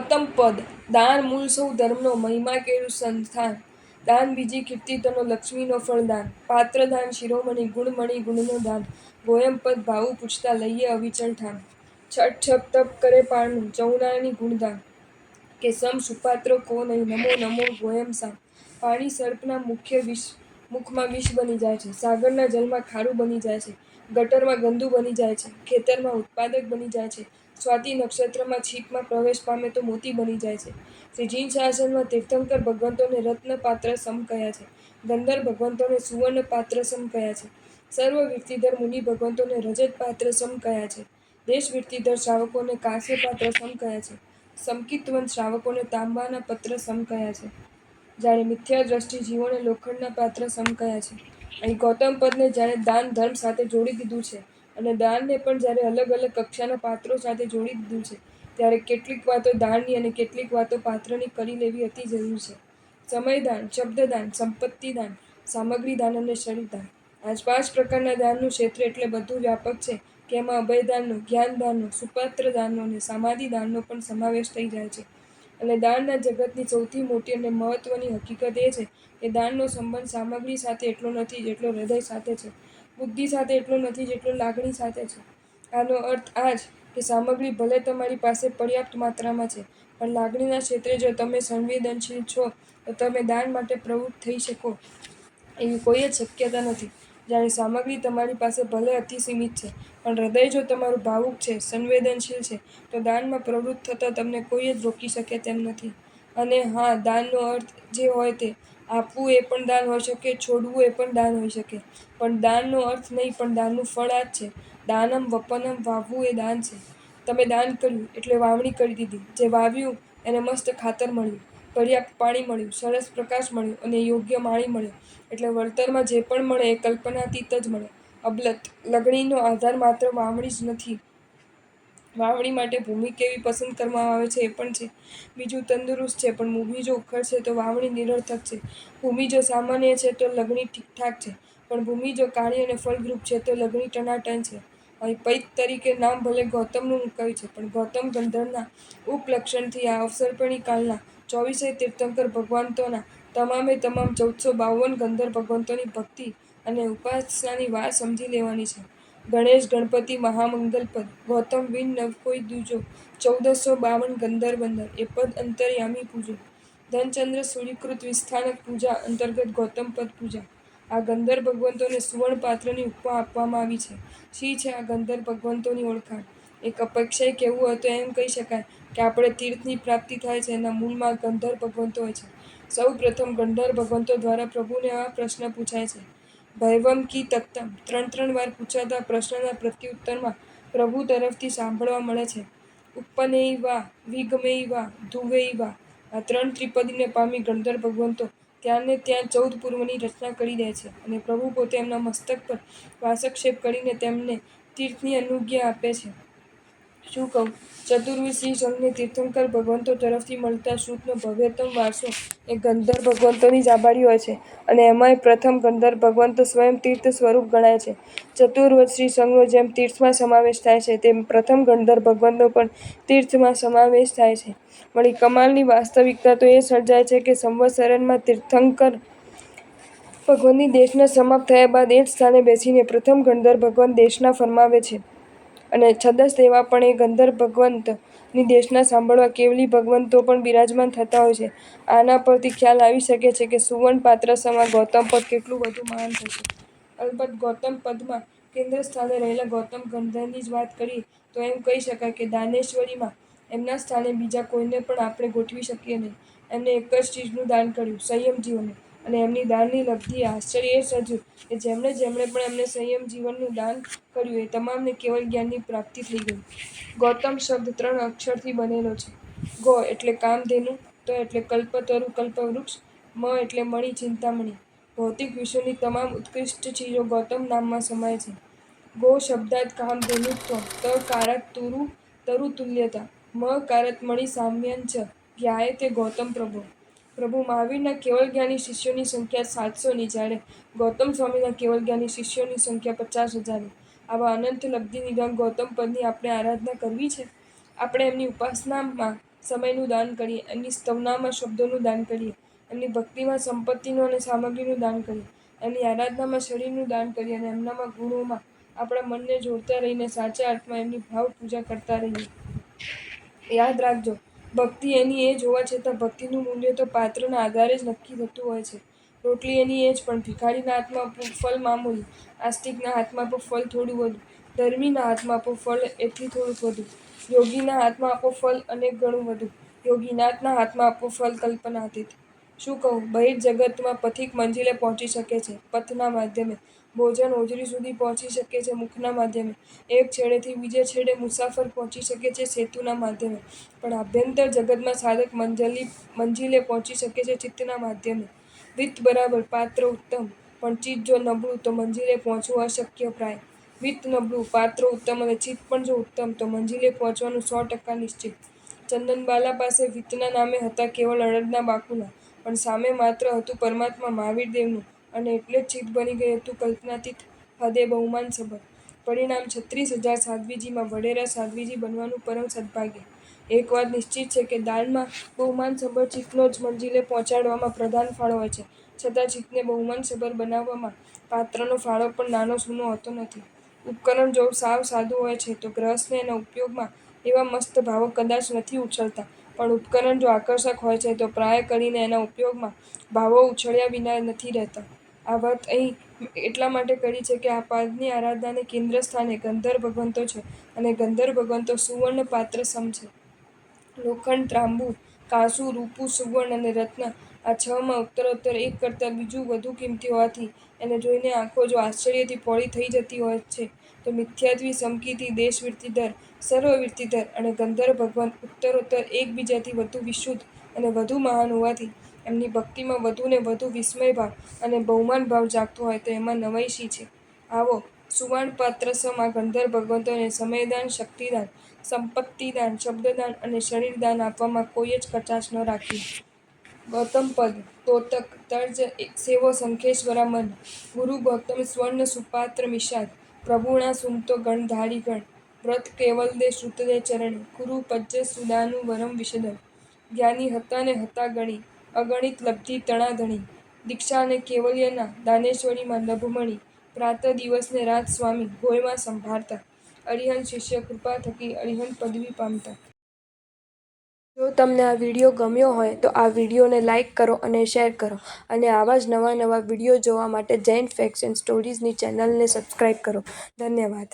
ગૌતમ પદ દાન મૂળ સૌ ધર્મનો મહિમા કેળું સંસ્થાન દાન બીજી કીર્તિ તનો લક્ષ્મીનો ફળદાન પાત્ર દાન શિરોમણી ગુણમણી ગુણનો દાન ગોયમ પદ ભાવું પૂછતા લઈએ અવિચળ ઠામ છઠ છપ તપ કરે પાણનું ચૌનાની ગુણદાન કે સમ સુપાત્ર કો નહીં નમો નમો ગોયમ સામ પાણી સર્પના મુખમાં વિષ બની જાય છે, સાગરના જલમાં ખારું બની જાય છે, ગટરમાં ગંદુ બની જાય છે, ખેતરમાં ઉત્પાદક બની જાય છે, સ્વાતિ નક્ષત્રમાં છીપમાં પ્રવેશ પામે તો મોતી બની જાય છે. શ્રી જીન શાસનમાં તીર્થંકર ભગવંતોને રત્ન પાત્ર સમ કહ્યા છે, ગંધર્વ ભગવંતોને સુવર્ણ પાત્ર સમ કહ્યા છે, સર્વ વૃત્તિધર મુનિ ભગવંતોને રજત પાત્ર સમ કહ્યા છે, દેશ વૃત્તિધર શ્રાવકોને કાંસ્ય પાત્ર સમ કહ્યા છે, સમકિતવંત શ્રાવકોને તાંબાના પત્ર સમ કહ્યા છે, જાણે મિથ્યા દ્રષ્ટિ જીવોને લોખંડના પાત્ર સમ કહ્યા છે. અહીં ગૌતમ પદને જાણે દાન ધર્મ સાથે જોડી દીધું છે અને દાનને પણ જ્યારે અલગ અલગ કક્ષાના પાત્રો સાથે જોડી દીધું છે ત્યારે કેટલીક વાતો દાનની અને કેટલીક વાતો પાત્રની કરી લેવી અતિ જરૂર છે. સમયદાન, શબ્દદાન, સંપત્તિદાન, સામગ્રી દાન અને શરીરદાન આ 5 પ્રકારના દાનનું ક્ષેત્ર એટલે બધું વ્યાપક છે કે એમાં અભયદાનનો, જ્ઞાનદાનનો, સુપાત્ર દાનનો અને સમાધિ દાનનો પણ સમાવેશ થઈ જાય છે. અને દાનના જગતની સૌથી મોટી અને મહત્વની હકીકત એ છે કે દાનનો સંબંધ સામગ્રી સાથે એટલો નથી જેટલો હૃદય સાથે છે, બુદ્ધિ સાથે એટલો નથી જેટલો લાગણી સાથે છે. આનો અર્થ આ જ કે સામગ્રી ભલે તમારી પાસે પર્યાપ્ત માત્રામાં છે, પણ લાગણીના ક્ષેત્રે જો તમે સંવેદનશીલ છો તો તમે દાન માટે પ્રવૃત્ત થઈ શકો એવી કોઈ જ શક્યતા નથી. જાણે સામગ્રી તમારી પાસે ભલે અતિ સીમિત છે, પણ હૃદય જો તમારું ભાવુક છે, સંવેદનશીલ છે, તો દાનમાં પ્રવૃત્ત થતાં તમને કોઈ જ રોકી શકે તેમ નથી. અને હા, દાનનો અર્થ જે હોય તે આપવું એ પણ દાન હોઈ શકે, છોડવું એ પણ દાન હોઈ શકે, પણ દાનનો અર્થ નહીં પણ દાનનું ફળ આ જ છે. દાનમ વપનમ વાવવું એ દાન છે. તમે દાન કર્યું એટલે વાવણી કરી દીધી. જે વાવ્યું એને મસ્ત ખાતર મળ્યું, પર્યાપ્ત પાણી મળ્યું, સરસ પ્રકાશ મળ્યો અને યોગ્ય માળી મળ્યો એટલે વળતરમાં જે પણ મળે એ કલ્પનાતીત જ મળે. અબલત લગણીનો આધાર માત્ર વાવણી જ નથી. વાવણી માટે ભૂમિ કેવી પસંદ કરવામાં આવે છે એ પણ છે. બીજું તંદુરસ્ત છે પણ ભૂમિ જો ઉખડ છે તો વાવણી નિરર્થક છે. ભૂમિ જો સામાન્ય છે તો લગણી ઠીકઠાક છે, પણ ભૂમિ જો કાળી અને ફળદ્રુપ છે તો લગણી ટનાટન છે. અહીં પૈત તરીકે નામ ભલે ગૌતમનું મુકાયું છે, પણ ગૌતમ ગંધર્વના ઉપલક્ષણથી આ અવસર્પિણી કાળના 24 તીર્થંકર ભગવંતોના તમામે તમામ 1452 ગંધર્વ ભગવંતોની ભક્તિ અને ઉપાસનાની વાત સમજી લેવાની છે. ગણેશ ગણપતિ મહામંગલ પદ ગૌતમ વિન નવ કોઈ દૂજો 1452 ગંધર્વ બંદર એ પદ અંતર્યામી પૂજો ધનચંદ્ર સૂર્યકૃત વિસ્થાનક પૂજા અંતર્ગત ગૌતમ પદ પૂજા. આ ગંધર્વ ભગવંતોને સુવર્ણ પાત્રની ઉપમા આપવામાં આવી છે. શી છે આ ગંધર્વ ભગવંતોની ઓળખાણ? એક અપેક્ષાએ કહેવું હોય તો એમ કહી શકાય કે આપણે તીર્થની પ્રાપ્તિ થાય છે એના મૂળમાં ગંધર્વ ભગવંતો હોય છે. સૌ પ્રથમ ગંધર્વ ભગવંતો દ્વારા પ્રભુને આ પ્રશ્ન પૂછાય છે, ભૈવમ કી તક્તમ. 3 વાર પૂછાતા પ્રશ્નના પ્રત્યુત્તરમાં પ્રભુ તરફથી સાંભળવા મળે છે, ઉપનેય વા, વિગમેય વા, ધ્રુવેય વા. આ 3 ત્રિપદીને પામી ગંધર્વ ભગવંતો ત્યાંને ત્યાં 14 પૂર્વની રચના કરી દે છે અને પ્રભુ પોતે એમના મસ્તક પર વાસક્ષેપ કરીને તેમને તીર્થની અનુજ્ઞા આપે છે. શું કહું, ચતુર્વિધ શ્રી સંઘને તીર્થંકર ભગવંતો તરફથી મળતા શ્રુતનો ભવ્યતમ વારસો એ ગંધર્વ ભગવંતોની જ આભારી હોય છે અને એમાંય પ્રથમ ગંધર્વ ભગવંતો સ્વયં તીર્થ સ્વરૂપ ગણાય છે. ચતુર્વદ શ્રી સંઘનો જેમ તીર્થમાં સમાવેશ થાય છે તેમ પ્રથમ ગંધર્વ ભગવંતનો પણ તીર્થમાં સમાવેશ થાય છે. વળી કમાલની વાસ્તવિકતા તો એ સર્જાય છે કે સંવત્સરમાં તીર્થંકર ભગવંતની દેશના સમાપ્ત થયા બાદ એ જ સ્થાને બેસીને પ્રથમ ગંધર્વ ભગવંત દેશના ફરમાવે છે અને છદસ દેવા પણ એ ગંધર્વ ભગવંતની દેશના સાંભળવા કેવલી ભગવંતો પણ બિરાજમાન થતા હોય છે. આના પરથી ખ્યાલ આવી શકે છે કે સુવર્ણ પાત્ર સમા ગૌતમ પદ કેટલું બધું મહાન થશે. અલબત્ત ગૌતમ પદમાં કેન્દ્ર સ્થાને રહેલા ગૌતમ ગંધર્વની જ વાત કરીએ તો એમ કહી શકાય કે દાનેશ્વરીમાં એમના સ્થાને બીજા કોઈને પણ આપણે ગોઠવી શકીએ નહીં. એમને એક જ ચીજનું દાન કર્યું, સંયમ જીવનનું, અને એમની દાનની લબ્ધિએ આશ્ચર્ય એ સર્જ્યું કે જેમણે પણ એમને સંયમ જીવનનું દાન કર્યું એ તમામને કેવળ જ્ઞાનની પ્રાપ્તિ થઈ ગઈ. ગૌતમ શબ્દ 3 અક્ષરથી બનેલો છે. ગો એટલે કામધેનુ, ત એટલે કલ્પતરુ કલ્પવૃક્ષ, મ એટલે મણિ ચિંતામણી. ભૌતિક વિશ્વની તમામ ઉત્કૃષ્ટ ચીજો ગૌતમ નામમાં સમાય છે. ગો શબ્દાત કામધેનુત્વમ, ત કારાત તરુતુલ્યતા, મ કારાત મણિ સામ્યંચ જ્ઞાયતે ગૌતમ પ્રભો. પ્રભુ મહાવીરના કેવળજ્ઞાની શિષ્યોની સંખ્યા 700ની જ્યારે ગૌતમ સ્વામીના કેવળજ્ઞાની શિષ્યોની સંખ્યા 50,000ની. આવા અનંત લબ્ધિ નિધાન ગૌતમ પદની આપણે આરાધના કરવી છે. આપણે એમની ઉપાસનામાં સમયનું દાન કરીએ, એમની સ્તવનામાં શબ્દોનું દાન કરીએ, એમની ભક્તિમાં સંપત્તિનું અને સામગ્રીનું દાન કરીએ, એમની આરાધનામાં શરીરનું દાન કરીએ અને એમનામાં ગુણોમાં આપણા મનને જોડતા રહીને સાચા અર્થમાં એમની ભાવ પૂજા કરતા રહીએ. યાદ રાખજો, ભક્તિ એની એ જ હોવા છતાં ભક્તિનું મૂલ્ય તો પાત્રના આધારે જ નક્કી થતું હોય છે. રોટલી એની એ જ, પણ ભિખારીના હાથમાં આપવું ફળ મામૂલી, આસ્તિકના હાથમાં આપો ફળ થોડું વધુ, ધર્મીના હાથમાં આપો ફળ એથી થોડુંક વધુ, યોગીના હાથમાં આપો ફળ અનેક ગણું વધુ, યોગીનાથના હાથમાં આપો ફળ કલ્પનાતીત. શું કહું, બહિર્જગતમાં પથિક મંજિલે પહોંચી શકે છે પથના માધ્યમે, ભોજન હોજરી સુધી પહોંચી શકે છે મુખના માધ્યમે, એક છેડેથી બીજે છેડે મુસાફર પહોંચી શકે છે સેતુના માધ્યમે, પણ આભ્યંતર જગતમાં સાધક મંજિલે પહોંચી શકે છે ચિત્તના માધ્યમે. વિત્ત બરાબર, પાત્ર ઉત્તમ, પણ ચિત્ત જો નબળું તો મંજિલે પહોંચવું અશક્ય પ્રાય. વિત્ત નબળું, પાત્ર ઉત્તમ અને ચિત્ત પણ જો ઉત્તમ તો મંજિલે પહોંચવાનું 100% નિશ્ચિત. ચંદનબાલા પાસે વિત્તના નામે હતા કેવળ અડદના બાકુલા, પણ સામે માત્ર હતું પરમાત્મા મહાવીર દેવનું, અને એટલે જ ચિત્ત બની ગયું હતું કલ્પનાતીત, હદે બહુમાન સબર. પરિણામ 36,000 સાધ્વીજીમાં વડેરા સાધ્વીજી બનવાનું પરમ સદભાગ્ય. એક વાત નિશ્ચિત છે કે દાનમાં બહુમાનસભર ચિત્તનો જ મંજિલે પહોંચાડવામાં પ્રધાન ફાળો હોય છે, છતાં ચિત્તને બહુમાનસભર બનાવવામાં પાત્રનો ફાળો પણ નાનો સૂનો હોતો નથી. ઉપકરણ જો સાવ સાદું હોય છે તો ગ્રહસ્થને એના ઉપયોગમાં એવા મસ્ત ભાવો કદાચ નથી ઉછળતા, પણ ઉપકરણ જો આકર્ષક હોય છે તો પ્રાય કરીને એના ઉપયોગમાં ભાવો ઉછળ્યા વિના નથી રહેતા. આ વાત અહીં એટલા માટે કરી છે કે આ પાદની આરાધનાને કેન્દ્ર સ્થાને ગંધર્વ ભગવંતો છે, અને ગંધર્વ ભગવંતો સુવર્ણ પાત્ર સમ છે. લોખંડ, ત્રાંબુ, કાંસુ, રૂપું, સુવર્ણ અને રત્ન આ 6માં ઉત્તરોત્તર એક કરતાં બીજું વધુ કિંમતી હોવાથી એને જોઈને આંખો જો આશ્ચર્યથી પહોળી થઈ જતી હોય છે, તો મિથ્યાત્વી, સમકીર્તિ, દેશવૃત્તિધર, સર્વવૃત્તિધર અને ગંધર્વ ભગવંત ઉત્તરોત્તર એકબીજાથી વધુ વિશુદ્ધ અને વધુ મહાન હોવાથી એમની ભક્તિમાં વધુને વધુ વિસ્મયભાવ અને બહુમાનભાવ જાગતો હોય તો એમાં નવાઈ શી છે? આવો સુવર્ણપાત્ર સમ આ ગંધર્વ ભગવંતોને સમયદાન, શક્તિદાન, સંપત્તિદાન, શબ્દદાન અને શરીરદાન આપવામાં કોઈ જ કચાશ ન રાખી. ગૌતમ પદ, તોતક, તર્જ સેવો શંખેશ્વરા મન, ગુરુ ગૌતમ સ્વર્ણ સુપાત્ર મિષાદ, પ્રભુણા સુમતો ગણધારીગણ, વ્રત કૈવલ્ય શ્રુતદે ચરણે, કુરુ પજ્જ સુદાનુ વરમ વિશદમ, જ્ઞાની હતા ને હતા ગણી, અગણિત લબ્ધિ તણા ધણી, દીક્ષા અને કૈવલ્યના દાનેશ્વરીમાં નભમણી, પ્રાતઃ દિવસ ને રાત સ્વામી ગોયમાં સંભાળતા, અરિહંત શિષ્ય કૃપા થકી અરિહંત પદવી પામતા. જો તમને આ વિડીયો ગમ્યો હોય તો આ વિડીયોને લાઇક કરો અને શેર કરો, અને આવા જ નવા વિડીયો જોવા માટે જૈન ફેક્ટ્સ એન્ડ સ્ટોરીઝની ચેનલને સબસ્ક્રાઈબ કરો. ધન્યવાદ.